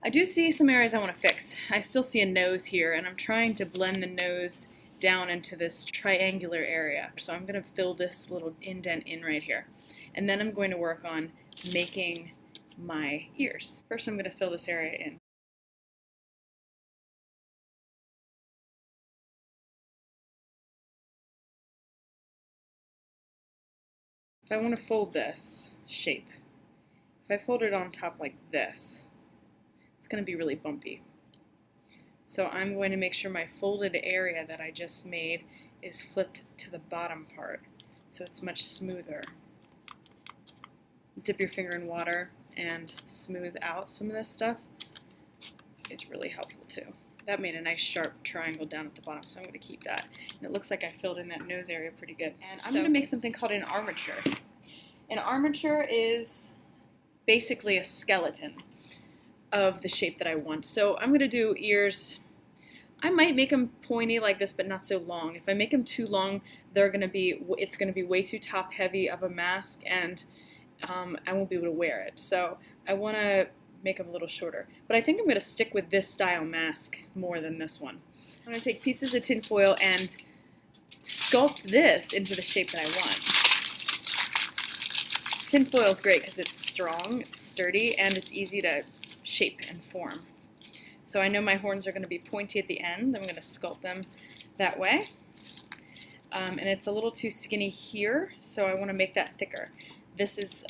I do see some areas I want to fix. I still see a nose here, and I'm trying to blend the nose down into this triangular area. So I'm going to fill this little indent in right here. And then I'm going to work on making my ears. First I'm going to fill this area in. If I want to fold this shape, if I fold it on top like this, it's going to be really bumpy. So I'm going to make sure my folded area that I just made is flipped to the bottom part, so it's much smoother. Dip your finger in water and smooth out some of this stuff is really helpful too. That made a nice sharp triangle down at the bottom, so I'm going to keep that. And it looks like I filled in that nose area pretty good. And I'm going to make something called an armature. An armature is basically a skeleton of the shape that I want. So I'm going to do ears. I might make them pointy like this, but not so long. If I make them too long, it's going to be way too top heavy of a mask, and I won't be able to wear it. So I want to make them a little shorter. But I think I'm going to stick with this style mask more than this one. I'm going to take pieces of tin foil and sculpt this into the shape that I want. Tin foil is great because it's strong, it's sturdy, and it's easy to shape and form. So I know my horns are going to be pointy at the end. I'm going to sculpt them that way. And it's a little too skinny here, so I want to make that thicker. This is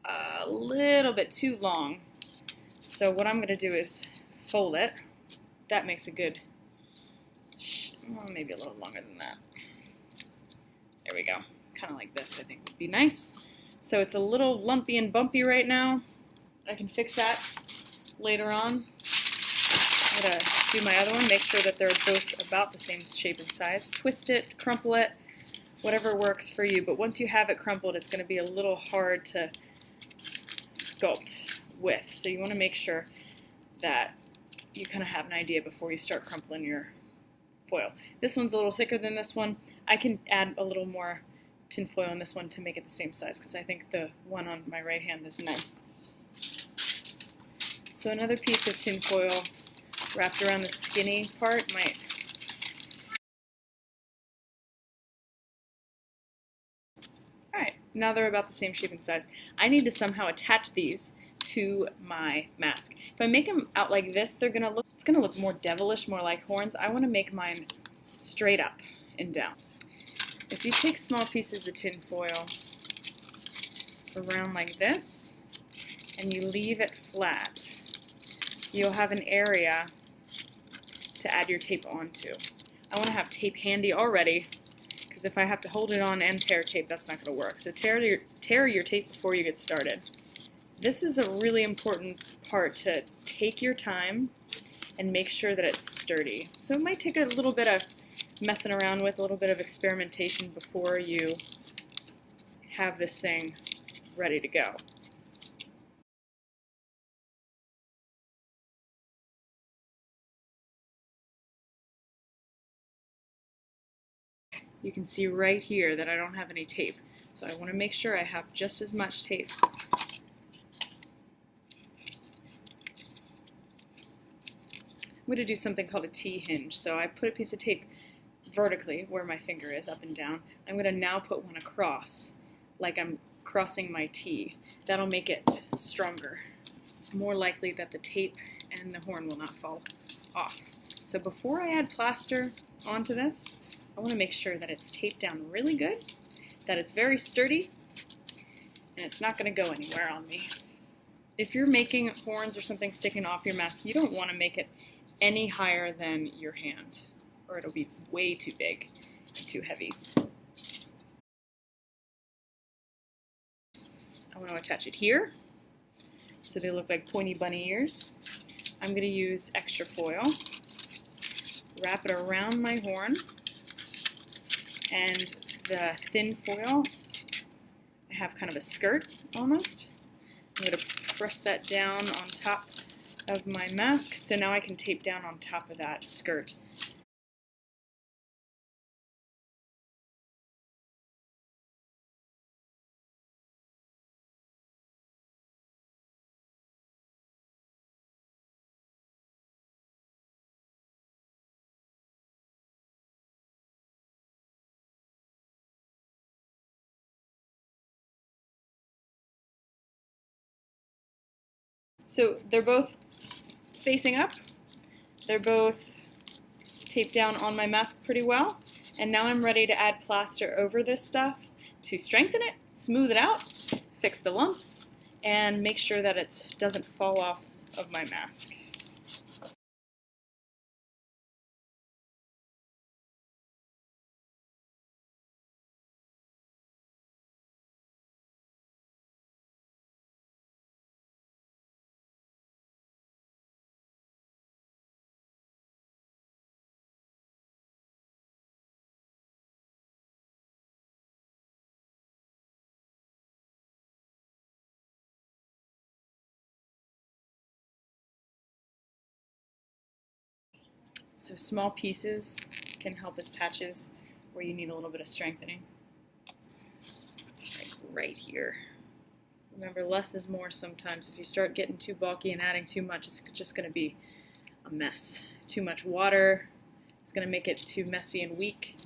a little bit too long. So what I'm going to do is fold it. That makes a good, well, maybe a little longer than that. There we go. Kind of like this, I think would be nice. So it's a little lumpy and bumpy right now. I can fix that later on. I'm going to do my other one, make sure that they're both about the same shape and size. Twist it, crumple it, whatever works for you. But once you have it crumpled, it's going to be a little hard to sculpt with. So you want to make sure that you kind of have an idea before you start crumpling your foil. This one's a little thicker than this one. I can add a little more tin foil in this one to make it the same size because I think the one on my right hand is nice. So another piece of tin foil wrapped around the skinny part might. Alright, now they're about the same shape and size. I need to somehow attach these to my mask. If I make them out like this, it's gonna look more devilish, more like horns. I want to make mine straight up and down. If you take small pieces of tin foil around like this and you leave it flat, you'll have an area to add your tape onto. I want to have tape handy already because if I have to hold it on and tear tape, that's not going to work. So tear your tape before you get started. This is a really important part, to take your time and make sure that it's sturdy. So it might take a little bit of messing around with, a little bit of experimentation before you have this thing ready to go. You can see right here that I don't have any tape, so I want to make sure I have just as much tape. I'm going to do something called a T-hinge. So I put a piece of tape vertically where my finger is, up and down. I'm going to now put one across, like I'm crossing my T. That'll make it stronger. More likely that the tape and the horn will not fall off. So before I add plaster onto this, I want to make sure that it's taped down really good, that it's very sturdy, and it's not going to go anywhere on me. If you're making horns or something sticking off your mask, you don't want to make it any higher than your hand, or it'll be way too big and too heavy. I want to attach it here so they look like pointy bunny ears. I'm going to use extra foil, wrap it around my horn, and the thin foil, I have kind of a skirt almost. I'm going to press that down on top of my mask, so now I can tape down on top of that skirt. So they're both facing up. They're both taped down on my mask pretty well. And now I'm ready to add plaster over this stuff to strengthen it, smooth it out, fix the lumps, and make sure that it doesn't fall off of my mask. So small pieces can help as patches where you need a little bit of strengthening. Like right here. Remember, less is more sometimes. If you start getting too bulky and adding too much, it's just going to be a mess. Too much water is going to make it too messy and weak.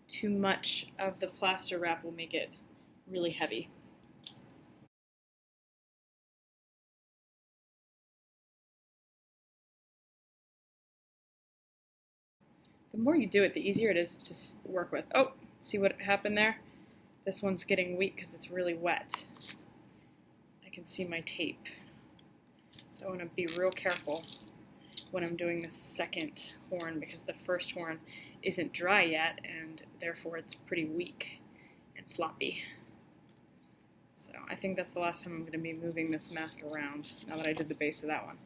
Too much of the plaster wrap will make it really heavy. The more you do it, the easier it is to work with. Oh, see what happened there? This one's getting weak because it's really wet. I can see my tape. So I want to be real careful when I'm doing the second horn because the first horn isn't dry yet and therefore it's pretty weak and floppy. So I think that's the last time I'm going to be moving this mask around now that I did the base of that one.